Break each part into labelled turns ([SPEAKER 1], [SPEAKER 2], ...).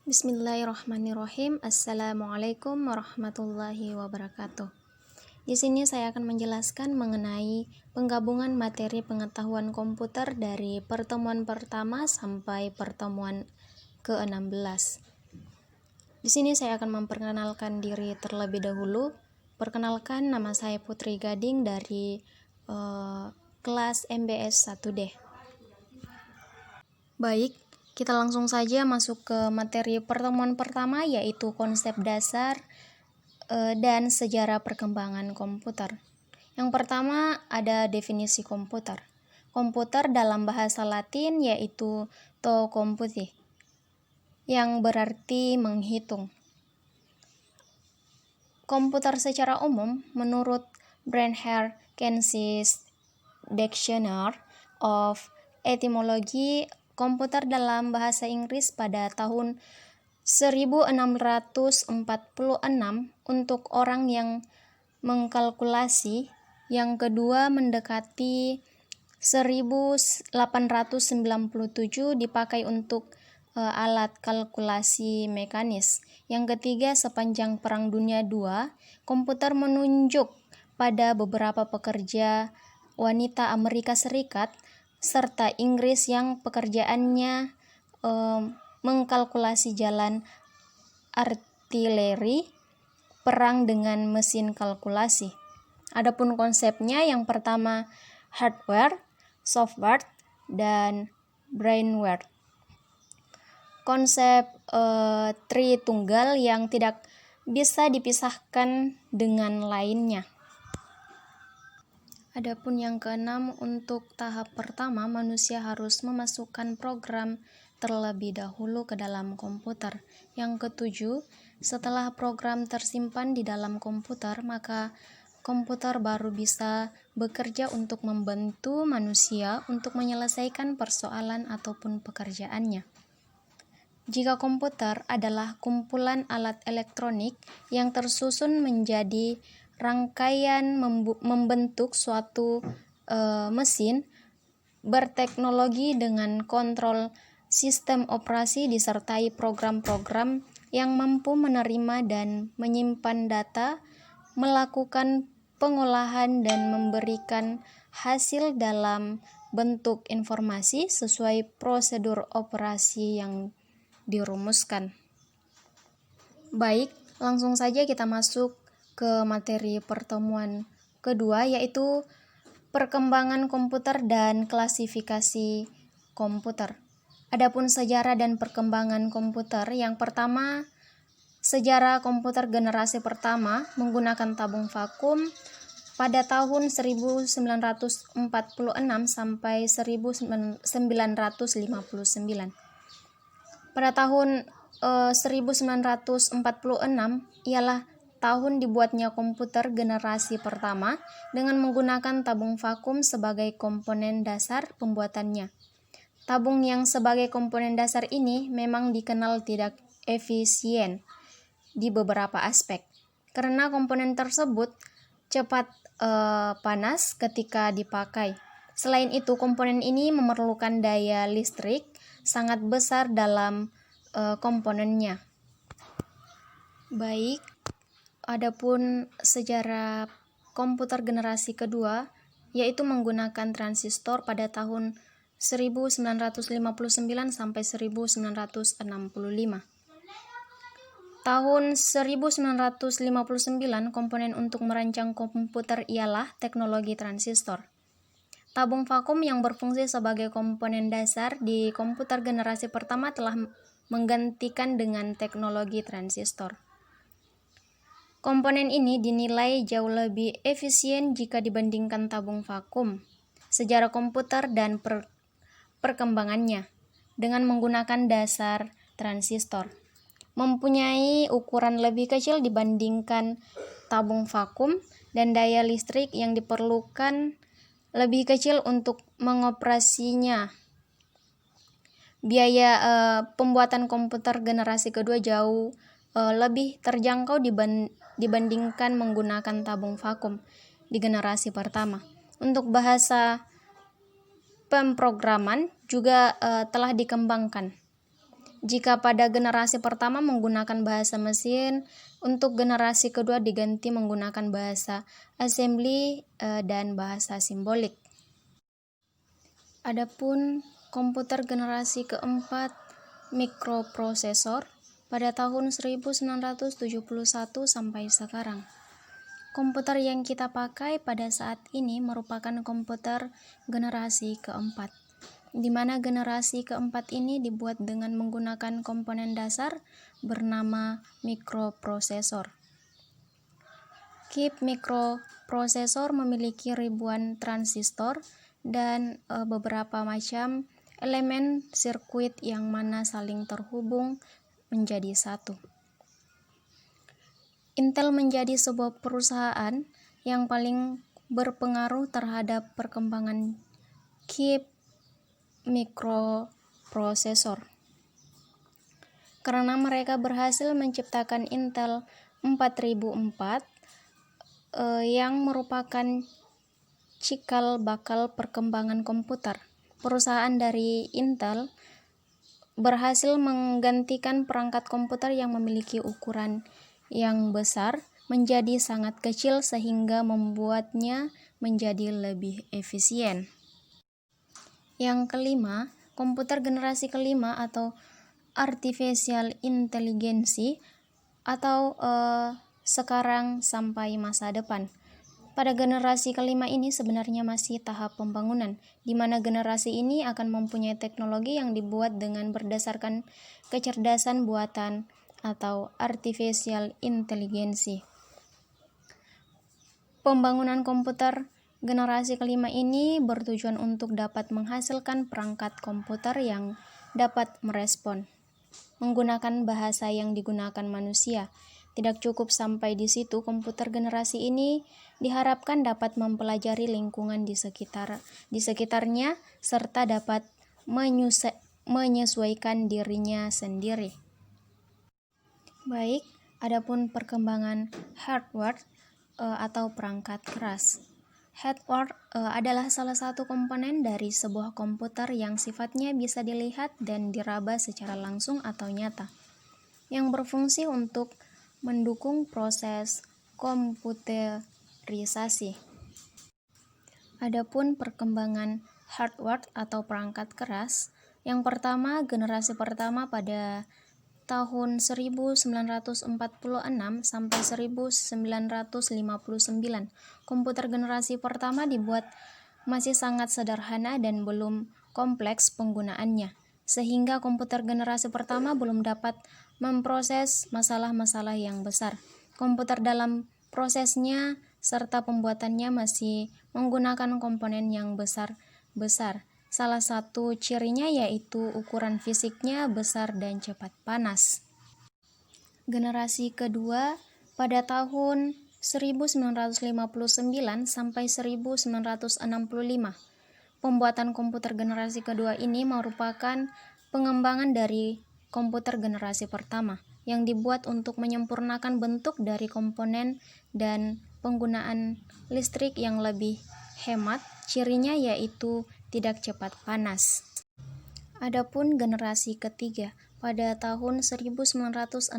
[SPEAKER 1] Bismillahirrahmanirrahim. Assalamualaikum warahmatullahi wabarakatuh. Di sini saya akan menjelaskan mengenai penggabungan materi pengetahuan komputer dari pertemuan pertama sampai pertemuan ke-16. Di sini saya akan memperkenalkan diri terlebih dahulu. Perkenalkan, nama saya Putri Gading dari kelas MBS 1D. Baik, kita langsung saja masuk ke materi pertemuan pertama, yaitu konsep dasar dan sejarah perkembangan komputer. Yang pertama ada definisi komputer. Komputer dalam bahasa Latin yaitu to computi, yang berarti menghitung. Komputer secara umum menurut Brenher Kensey's Dictionary of Etymology, komputer dalam bahasa Inggris pada tahun 1646 untuk orang yang mengkalkulasi, yang kedua mendekati 1897 dipakai untuk alat kalkulasi mekanis. Yang ketiga, sepanjang Perang Dunia II, komputer menunjuk pada beberapa pekerja wanita Amerika Serikat serta Inggris yang pekerjaannya mengkalkulasi jalan artileri perang dengan mesin kalkulasi. Adapun konsepnya, yang pertama hardware, software, dan brainware. Konsep Tritunggal yang tidak bisa dipisahkan dengan lainnya. Adapun yang keenam, untuk tahap pertama manusia harus memasukkan program terlebih dahulu ke dalam komputer. Yang ketujuh, setelah program tersimpan di dalam komputer, maka komputer baru bisa bekerja untuk membantu manusia untuk menyelesaikan persoalan ataupun pekerjaannya. Jika komputer adalah kumpulan alat elektronik yang tersusun menjadi rangkaian membentuk suatu mesin berteknologi dengan kontrol sistem operasi disertai program-program yang mampu menerima dan menyimpan data, melakukan pengolahan dan memberikan hasil dalam bentuk informasi sesuai prosedur operasi yang dirumuskan. Baik, langsung saja kita masuk ke materi pertemuan kedua, yaitu perkembangan komputer dan klasifikasi komputer. Adapun sejarah dan perkembangan komputer, yang pertama, sejarah komputer generasi pertama menggunakan tabung vakum pada tahun 1946 sampai 1959. Pada tahun 1946 ialah tahun dibuatnya komputer generasi pertama dengan menggunakan tabung vakum sebagai komponen dasar pembuatannya. Tabung yang sebagai komponen dasar ini memang dikenal tidak efisien di beberapa aspek, karena komponen tersebut cepat panas ketika dipakai. Selain itu, komponen ini memerlukan daya listrik sangat besar dalam komponennya. Baik, adapun sejarah komputer generasi kedua, yaitu menggunakan transistor pada tahun 1959 sampai 1965. Tahun 1959, komponen untuk merancang komputer ialah teknologi transistor. Tabung vakum yang berfungsi sebagai komponen dasar di komputer generasi pertama telah menggantikan dengan teknologi transistor. Komponen ini dinilai jauh lebih efisien jika dibandingkan tabung vakum. Sejarah komputer dan perkembangannya dengan menggunakan dasar transistor. Mempunyai ukuran lebih kecil dibandingkan tabung vakum dan daya listrik yang diperlukan lebih kecil untuk mengoperasinya. Biaya pembuatan komputer generasi kedua jauh lebih terjangkau dibandingkan menggunakan tabung vakum di generasi pertama. Untuk bahasa pemrograman juga telah dikembangkan. Jika pada generasi pertama menggunakan bahasa mesin, untuk generasi kedua diganti menggunakan bahasa assembly dan bahasa simbolik. Adapun komputer generasi keempat mikroprosesor pada tahun 1971 sampai sekarang. Komputer yang kita pakai pada saat ini merupakan komputer generasi keempat, di mana generasi keempat ini dibuat dengan menggunakan komponen dasar bernama mikroprosesor. Chip mikroprosesor memiliki ribuan transistor dan beberapa macam elemen sirkuit yang mana saling terhubung menjadi satu. Intel menjadi sebuah perusahaan yang paling berpengaruh terhadap perkembangan chip mikroprosesor, karena mereka berhasil menciptakan Intel 4004 yang merupakan cikal bakal perkembangan komputer. Perusahaan dari Intel berhasil menggantikan perangkat komputer yang memiliki ukuran yang besar menjadi sangat kecil sehingga membuatnya menjadi lebih efisien. Yang kelima, komputer generasi kelima atau artificial intelligence atau sekarang sampai masa depan. Pada generasi kelima ini sebenarnya masih tahap pembangunan, di mana generasi ini akan mempunyai teknologi yang dibuat dengan berdasarkan kecerdasan buatan atau artificial intelligence. Pembangunan komputer generasi kelima ini bertujuan untuk dapat menghasilkan perangkat komputer yang dapat merespon menggunakan bahasa yang digunakan manusia. Tidak cukup sampai di situ, komputer generasi ini diharapkan dapat mempelajari lingkungan di sekitarnya serta dapat menyesuaikan dirinya sendiri. Baik, adapun perkembangan hardware atau perangkat keras. Hardware adalah salah satu komponen dari sebuah komputer yang sifatnya bisa dilihat dan diraba secara langsung atau nyata, yang berfungsi untuk mendukung proses komputerisasi. Adapun perkembangan hardware atau perangkat keras, yang pertama, generasi pertama pada tahun 1946 sampai 1959. Komputer generasi pertama dibuat masih sangat sederhana dan belum kompleks penggunaannya, sehingga komputer generasi pertama belum dapat memproses masalah-masalah yang besar. Komputer dalam prosesnya serta pembuatannya masih menggunakan komponen yang besar-besar. Salah satu cirinya yaitu ukuran fisiknya besar dan cepat panas. Generasi kedua pada tahun 1959 sampai 1965. Pembuatan komputer generasi kedua ini merupakan pengembangan dari komputer generasi pertama yang dibuat untuk menyempurnakan bentuk dari komponen dan penggunaan listrik yang lebih hemat. Cirinya yaitu tidak cepat panas. Adapun generasi ketiga pada tahun 1965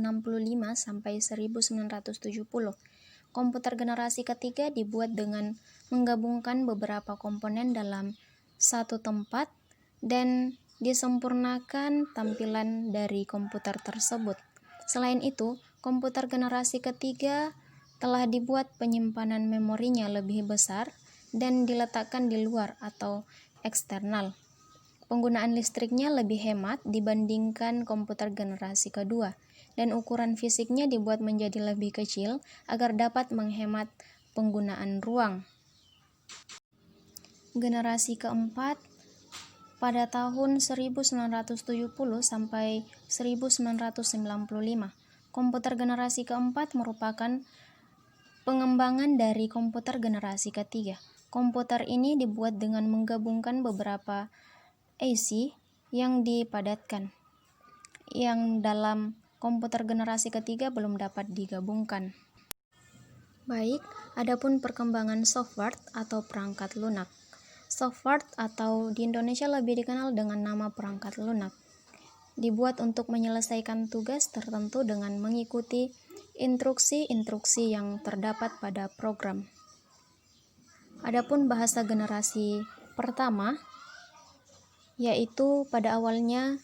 [SPEAKER 1] sampai 1970. Komputer generasi ketiga dibuat dengan menggabungkan beberapa komponen dalam satu tempat dan disempurnakan tampilan dari komputer tersebut. Selain itu, komputer generasi ketiga telah dibuat penyimpanan memorinya lebih besar dan diletakkan di luar atau eksternal. Penggunaan listriknya lebih hemat dibandingkan komputer generasi kedua, dan ukuran fisiknya dibuat menjadi lebih kecil agar dapat menghemat penggunaan ruang. Generasi keempat pada tahun 1970 sampai 1995. Komputer generasi keempat merupakan pengembangan dari komputer generasi ketiga. Komputer ini dibuat dengan menggabungkan beberapa IC yang dipadatkan, yang dalam komputer generasi ketiga belum dapat digabungkan. Baik, adapun perkembangan software atau perangkat lunak. Software atau di Indonesia lebih dikenal dengan nama perangkat lunak. dibuat untuk menyelesaikan tugas tertentu dengan mengikuti instruksi-instruksi yang terdapat pada program. Adapun bahasa generasi pertama, yaitu pada awalnya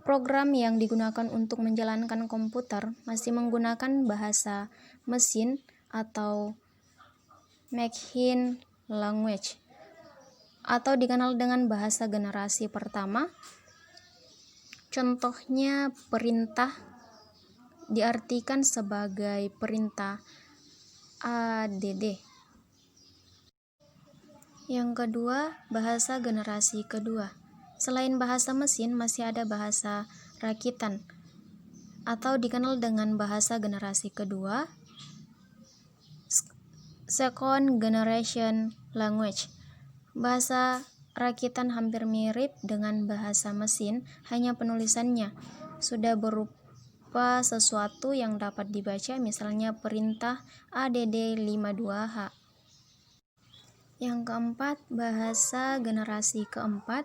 [SPEAKER 1] program yang digunakan untuk menjalankan komputer masih menggunakan bahasa mesin atau machine language, atau dikenal dengan bahasa generasi pertama. Contohnya perintah diartikan sebagai perintah ADD. Yang kedua, bahasa generasi kedua. Selain bahasa mesin, masih ada bahasa rakitan atau dikenal dengan bahasa generasi kedua, second generation language. Bahasa rakitan hampir mirip dengan bahasa mesin, hanya penulisannya sudah berupa sesuatu yang dapat dibaca, misalnya perintah ADD 52H. Yang keempat, bahasa generasi keempat.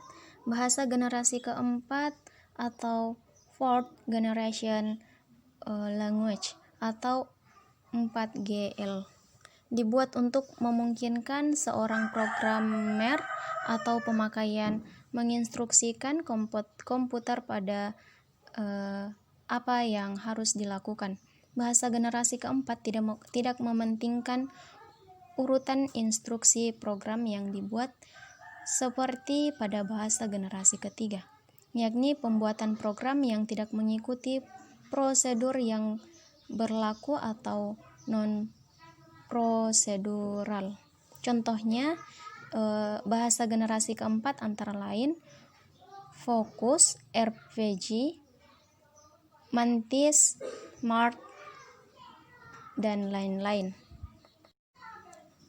[SPEAKER 1] Bahasa generasi keempat atau fourth generation language atau 4GL dibuat untuk memungkinkan seorang programmer atau pemakaian menginstruksikan komputer pada apa yang harus dilakukan. Bahasa generasi keempat tidak mementingkan urutan instruksi program yang dibuat seperti pada bahasa generasi ketiga, yakni pembuatan program yang tidak mengikuti prosedur yang berlaku atau non-prosedural. Contohnya, bahasa generasi keempat antara lain Focus, RPG, Mantis, Smart, dan lain-lain.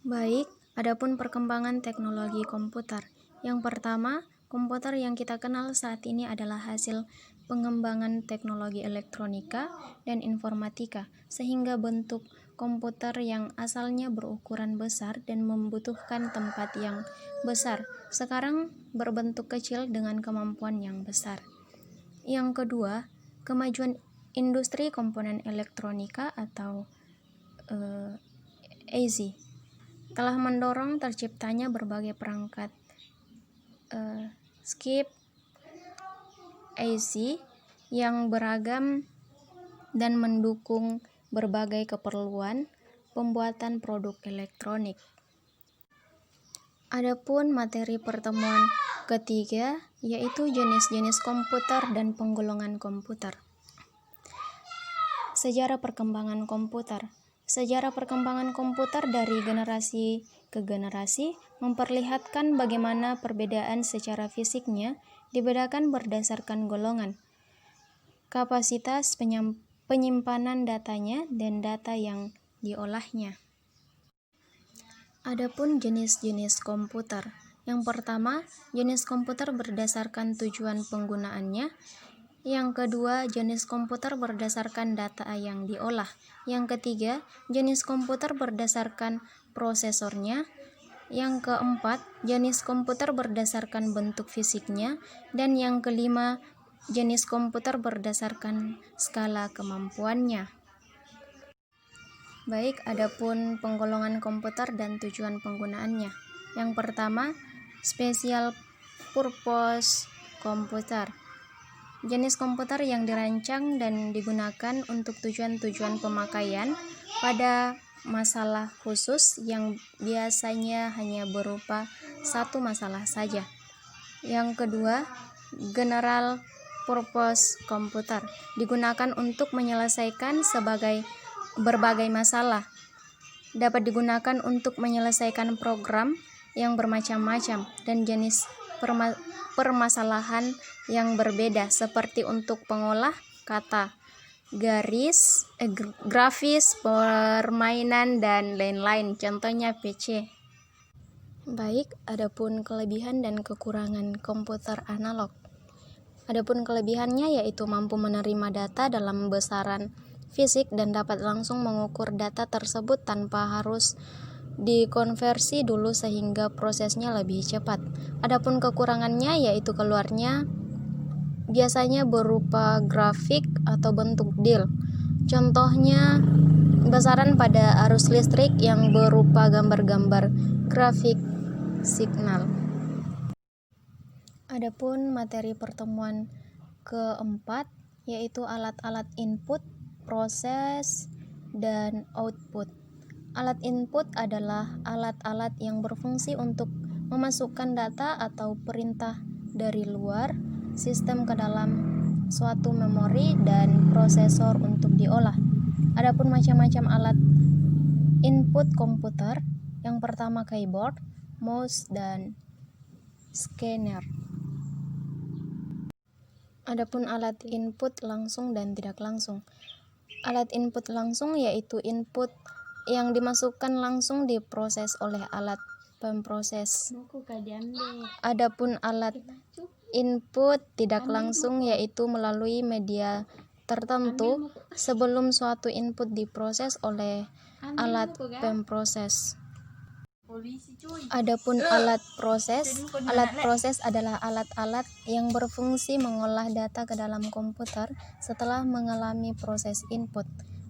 [SPEAKER 1] Baik, adapun perkembangan teknologi komputer. Yang pertama, komputer yang kita kenal saat ini adalah hasil pengembangan teknologi elektronika dan informatika, sehingga bentuk komputer yang asalnya berukuran besar dan membutuhkan tempat yang besar, sekarang berbentuk kecil dengan kemampuan yang besar. Yang kedua, kemajuan industri komponen elektronika atau AZ telah mendorong terciptanya berbagai perangkat chip AZ yang beragam dan mendukung berbagai keperluan pembuatan produk elektronik. Adapun materi pertemuan ketiga yaitu jenis-jenis komputer dan penggolongan komputer. Sejarah perkembangan komputer. Sejarah perkembangan komputer dari generasi ke generasi memperlihatkan bagaimana perbedaan secara fisiknya dibedakan berdasarkan golongan, kapasitas penyimpanan datanya, dan data yang diolahnya. Adapun jenis-jenis komputer. Yang pertama, jenis komputer berdasarkan tujuan penggunaannya. Yang kedua, jenis komputer berdasarkan data yang diolah. Yang ketiga, jenis komputer berdasarkan prosesornya. Yang keempat, jenis komputer berdasarkan bentuk fisiknya. Dan yang kelima, jenis komputer berdasarkan skala kemampuannya. Baik, adapun penggolongan komputer dan tujuan penggunaannya. Yang pertama, special purpose komputer. Jenis komputer yang dirancang dan digunakan untuk tujuan-tujuan pemakaian pada masalah khusus yang biasanya hanya berupa satu masalah saja. Yang kedua, general purpose komputer digunakan untuk menyelesaikan berbagai masalah. Dapat digunakan untuk menyelesaikan program yang bermacam-macam dan jenis permasalahan yang berbeda, seperti untuk pengolah kata, grafis, permainan, dan lain-lain, contohnya PC. Baik, adapun kelebihan dan kekurangan komputer analog. Adapun kelebihannya yaitu mampu menerima data dalam besaran fisik dan dapat langsung mengukur data tersebut tanpa harus dikonversi dulu sehingga prosesnya lebih cepat. Adapun kekurangannya yaitu keluarnya biasanya berupa grafik atau bentuk deal. Contohnya besaran pada arus listrik yang berupa gambar-gambar grafik signal. Adapun materi pertemuan keempat yaitu alat-alat input, proses, dan output. Alat input adalah alat-alat yang berfungsi untuk memasukkan data atau perintah dari luar sistem ke dalam suatu memori dan prosesor untuk diolah. Adapun macam-macam alat input komputer, yang pertama keyboard, mouse, dan scanner. Adapun alat input langsung dan tidak langsung. Alat input langsung yaitu input yang dimasukkan langsung diproses oleh alat pemproses. Adapun alat input tidak langsung yaitu melalui media tertentu sebelum suatu input diproses oleh alat pemproses. Adapun alat proses adalah alat-alat yang berfungsi mengolah data ke dalam komputer setelah mengalami proses input.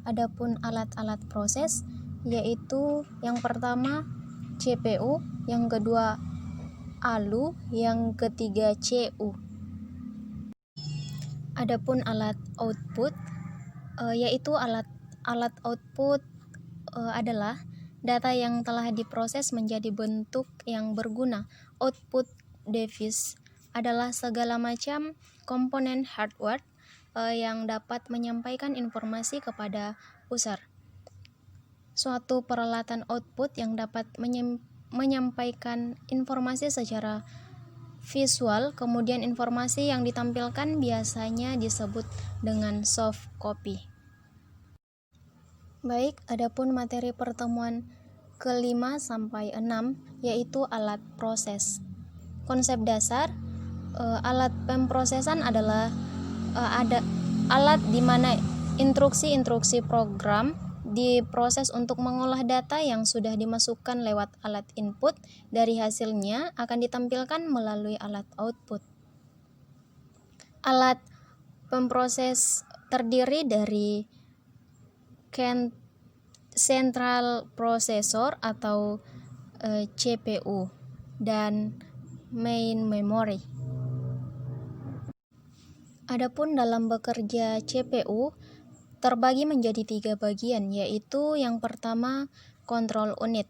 [SPEAKER 1] Adapun alat-alat proses yaitu yang pertama CPU, yang kedua ALU, yang ketiga CU. Adapun alat output yaitu alat output adalah data yang telah diproses menjadi bentuk yang berguna. Output device adalah segala macam komponen hardware yang dapat menyampaikan informasi kepada user. Suatu peralatan output yang dapat menyampaikan informasi secara visual, kemudian informasi yang ditampilkan biasanya disebut dengan soft copy. Baik, adapun materi pertemuan ke-5 sampai 6 yaitu alat proses. Konsep dasar alat pemprosesan adalah ada alat di mana instruksi-instruksi program diproses untuk mengolah data yang sudah dimasukkan lewat alat input. Dari hasilnya akan ditampilkan melalui alat output. Alat pemproses terdiri dari Central Processor atau CPU dan Main Memory. Adapun dalam bekerja CPU terbagi menjadi 3 bagian, yaitu yang pertama control unit.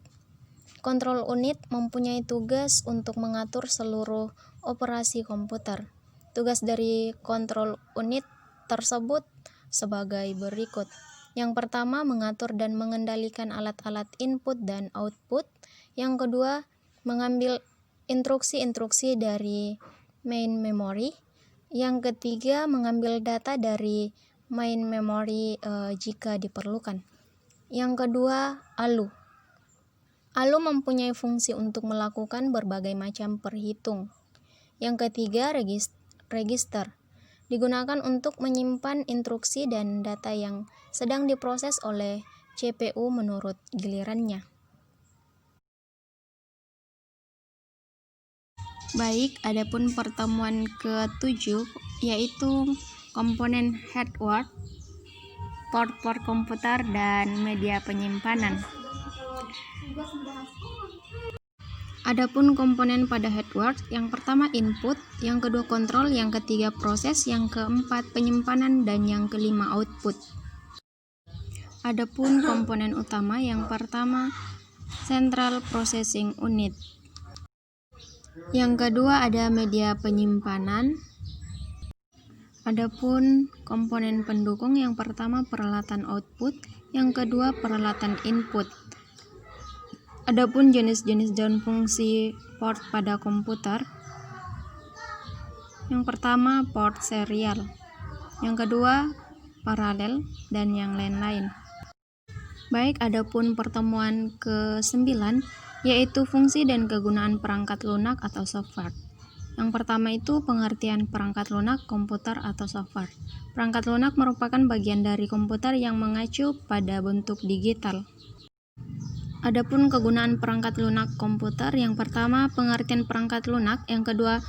[SPEAKER 1] Control unit mempunyai tugas untuk mengatur seluruh operasi komputer. Tugas dari control unit tersebut sebagai berikut. Yang pertama, mengatur dan mengendalikan alat-alat input dan output. Yang kedua, mengambil instruksi-instruksi dari main memory. Yang ketiga, mengambil data dari main memory jika diperlukan. Yang kedua, ALU. ALU mempunyai fungsi untuk melakukan berbagai macam perhitung. Yang ketiga, register. Digunakan untuk menyimpan instruksi dan data yang sedang diproses oleh CPU menurut gilirannya. Baik, adapun pertemuan ke-7 yaitu komponen hardware, port-port komputer, dan media penyimpanan. Adapun komponen pada hardware, yang pertama input, yang kedua kontrol, yang ketiga proses, yang keempat penyimpanan, dan yang kelima output. Adapun komponen utama, yang pertama Central Processing Unit. Yang kedua ada media penyimpanan. Adapun komponen pendukung, yang pertama peralatan output, yang kedua peralatan input. Adapun jenis-jenis dan fungsi port pada komputer, yang pertama port serial, yang kedua paralel, dan yang lain-lain. Baik, adapun pertemuan ke-9 yaitu fungsi dan kegunaan perangkat lunak atau software. Yang pertama itu pengertian perangkat lunak, komputer atau software. Perangkat lunak merupakan bagian dari komputer yang mengacu pada bentuk digital. Adapun kegunaan perangkat lunak komputer, yang pertama pengertian perangkat lunak, yang kedua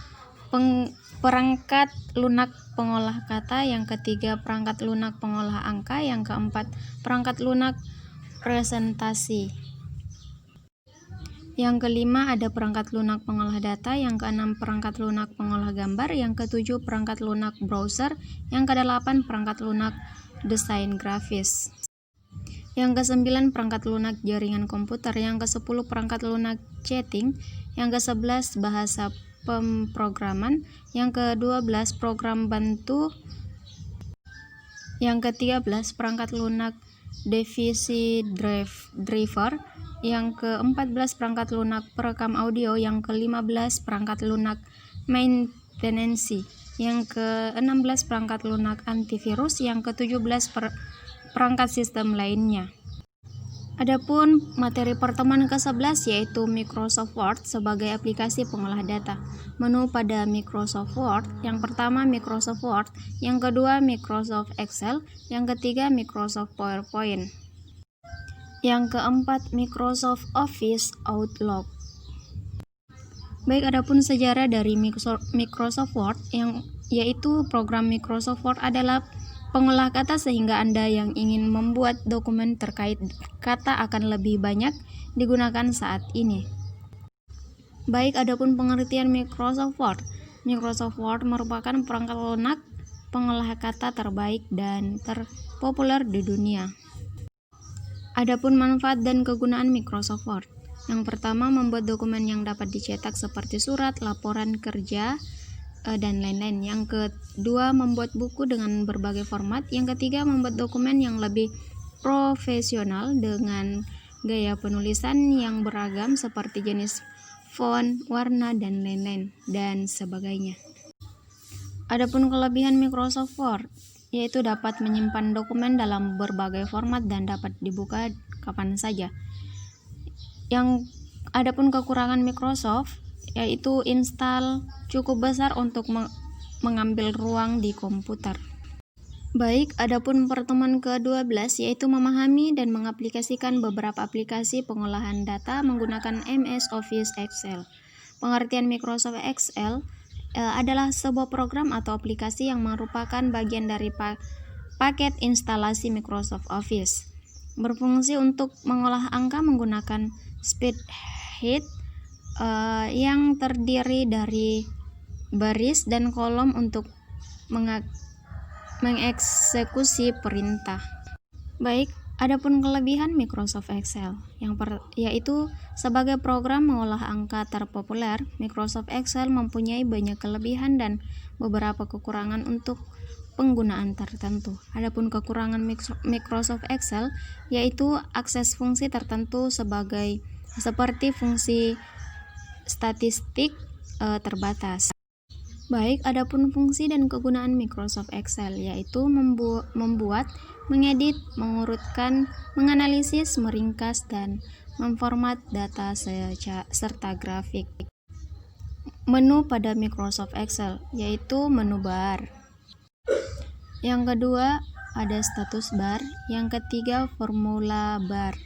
[SPEAKER 1] perangkat lunak pengolah kata, yang ketiga perangkat lunak pengolah angka, yang keempat perangkat lunak presentasi. Yang kelima ada perangkat lunak pengolah data, yang keenam perangkat lunak pengolah gambar, yang ketujuh perangkat lunak browser, yang kedelapan perangkat lunak desain grafis. Yang kesembilan perangkat lunak jaringan komputer, yang kesepuluh perangkat lunak chatting, yang kesebelas bahasa pemrograman, yang ke-12 program bantu, yang ke-13 perangkat lunak device driver, yang ke-14 perangkat lunak perekam audio, yang ke-15 perangkat lunak maintenance, yang ke-16 perangkat lunak antivirus, yang ke-17 perangkat sistem lainnya. Adapun materi pertemuan ke-11 yaitu Microsoft Word sebagai aplikasi pengolah data. Menu pada Microsoft Word, yang pertama Microsoft Word, yang kedua Microsoft Excel, yang ketiga Microsoft PowerPoint, yang keempat Microsoft Office Outlook. Baik, adapun sejarah dari Microsoft Word, yaitu program Microsoft Word adalah pengolah kata sehingga Anda yang ingin membuat dokumen terkait kata akan lebih banyak digunakan saat ini. Baik, adapun pengertian Microsoft Word. Microsoft Word merupakan perangkat lunak pengolah kata terbaik dan terpopuler di dunia. Adapun manfaat dan kegunaan Microsoft Word. Yang pertama, membuat dokumen yang dapat dicetak seperti surat, laporan kerja, dan lain-lain. Yang kedua, membuat buku dengan berbagai format. Yang ketiga, membuat dokumen yang lebih profesional dengan gaya penulisan yang beragam seperti jenis font, warna, dan lain-lain, dan sebagainya. Adapun kelebihan Microsoft Word, yaitu dapat menyimpan dokumen dalam berbagai format dan dapat dibuka kapan saja. Adapun kekurangan Microsoft, yaitu install cukup besar untuk mengambil ruang di komputer. Baik, adapun pertemuan ke-12 yaitu memahami dan mengaplikasikan beberapa aplikasi pengolahan data menggunakan MS Office Excel. Pengertian Microsoft Excel adalah sebuah program atau aplikasi yang merupakan bagian dari paket instalasi Microsoft Office. Berfungsi untuk mengolah angka menggunakan spreadsheet yang terdiri dari baris dan kolom untuk mengeksekusi perintah. Baik, adapun kelebihan Microsoft Excel, yaitu sebagai program mengolah angka terpopuler, Microsoft Excel mempunyai banyak kelebihan dan beberapa kekurangan untuk penggunaan tertentu. Adapun kekurangan Microsoft Excel yaitu akses fungsi tertentu seperti fungsi statistik terbatas. Baik, adapun fungsi dan kegunaan Microsoft Excel yaitu membuat, mengedit, mengurutkan, menganalisis, meringkas, dan memformat data serta grafik. Menu pada Microsoft Excel yaitu menu bar. Yang kedua ada status bar, yang ketiga formula bar.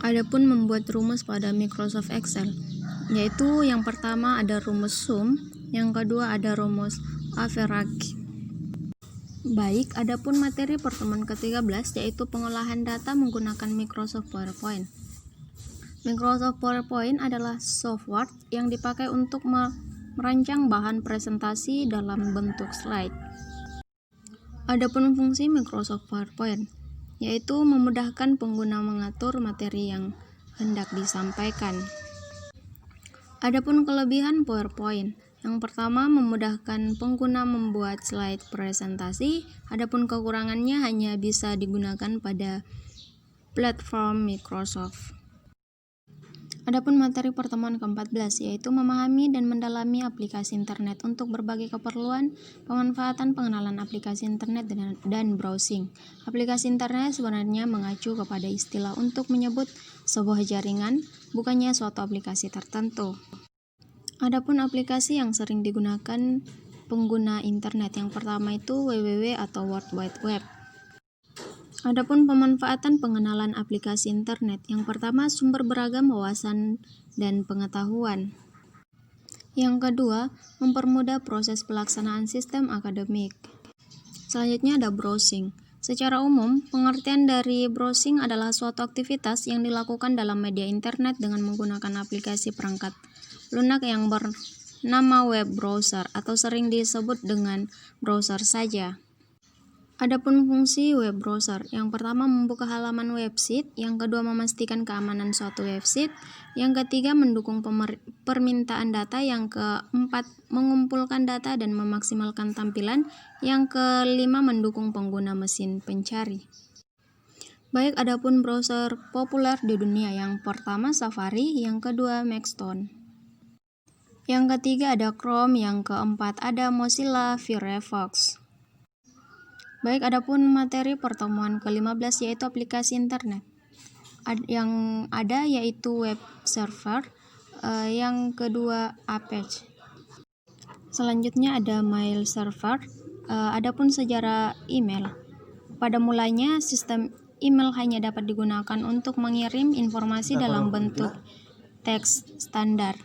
[SPEAKER 1] Adapun membuat rumus pada Microsoft Excel, yaitu yang pertama ada rumus sum, yang kedua ada rumus average. Baik, adapun materi pertemuan ke-13 yaitu pengolahan data menggunakan Microsoft PowerPoint. Microsoft PowerPoint adalah software yang dipakai untuk merancang bahan presentasi dalam bentuk slide. Adapun fungsi Microsoft PowerPoint yaitu memudahkan pengguna mengatur materi yang hendak disampaikan. Adapun kelebihan PowerPoint, yang pertama memudahkan pengguna membuat slide presentasi. Adapun kekurangannya hanya bisa digunakan pada platform Microsoft. Adapun materi pertemuan ke-14 yaitu memahami dan mendalami aplikasi internet untuk berbagai keperluan, pemanfaatan, pengenalan aplikasi internet dan browsing. Aplikasi internet sebenarnya mengacu kepada istilah untuk menyebut sebuah jaringan, bukannya suatu aplikasi tertentu. Adapun aplikasi yang sering digunakan pengguna internet, yang pertama itu www atau World Wide Web. Adapun pemanfaatan pengenalan aplikasi internet, yang pertama sumber beragam wawasan dan pengetahuan. Yang kedua, mempermudah proses pelaksanaan sistem akademik. Selanjutnya ada browsing. Secara umum, pengertian dari browsing adalah suatu aktivitas yang dilakukan dalam media internet dengan menggunakan aplikasi perangkat lunak yang bernama web browser atau sering disebut dengan browser saja. Adapun fungsi web browser, yang pertama membuka halaman website, yang kedua memastikan keamanan suatu website, yang ketiga mendukung permintaan data, yang keempat mengumpulkan data dan memaksimalkan tampilan, yang kelima mendukung pengguna mesin pencari. Baik, adapun browser populer di dunia, yang pertama Safari, yang kedua Maxstone, yang ketiga ada Chrome, yang keempat ada Mozilla Firefox. Baik, adapun materi pertemuan ke-15 yaitu aplikasi internet. Yang ada yaitu web server, yang kedua Apache. Selanjutnya ada mail server. Adapun sejarah email. Pada mulanya sistem email hanya dapat digunakan untuk mengirim informasi dalam bentuk teks standar.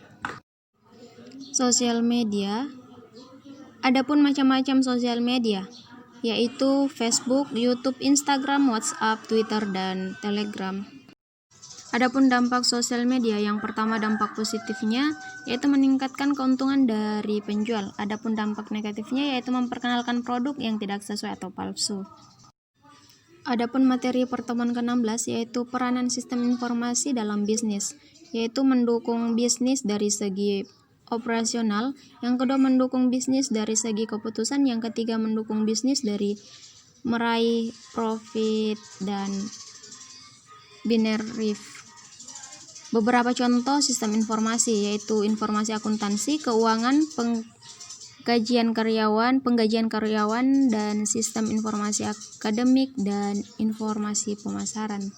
[SPEAKER 1] Sosial media. Adapun macam-macam sosial media, yaitu Facebook, YouTube, Instagram, WhatsApp, Twitter, dan Telegram. Adapun dampak sosial media, yang pertama dampak positifnya yaitu meningkatkan keuntungan dari penjual. Adapun dampak negatifnya yaitu memperkenalkan produk yang tidak sesuai atau palsu. Adapun materi pertemuan ke-16 yaitu peranan sistem informasi dalam bisnis, yaitu mendukung bisnis dari segi operasional, yang kedua mendukung bisnis dari segi keputusan, yang ketiga mendukung bisnis dari meraih profit dan binary. Beberapa contoh sistem informasi yaitu informasi akuntansi, keuangan, penggajian karyawan, dan sistem informasi akademik dan informasi pemasaran.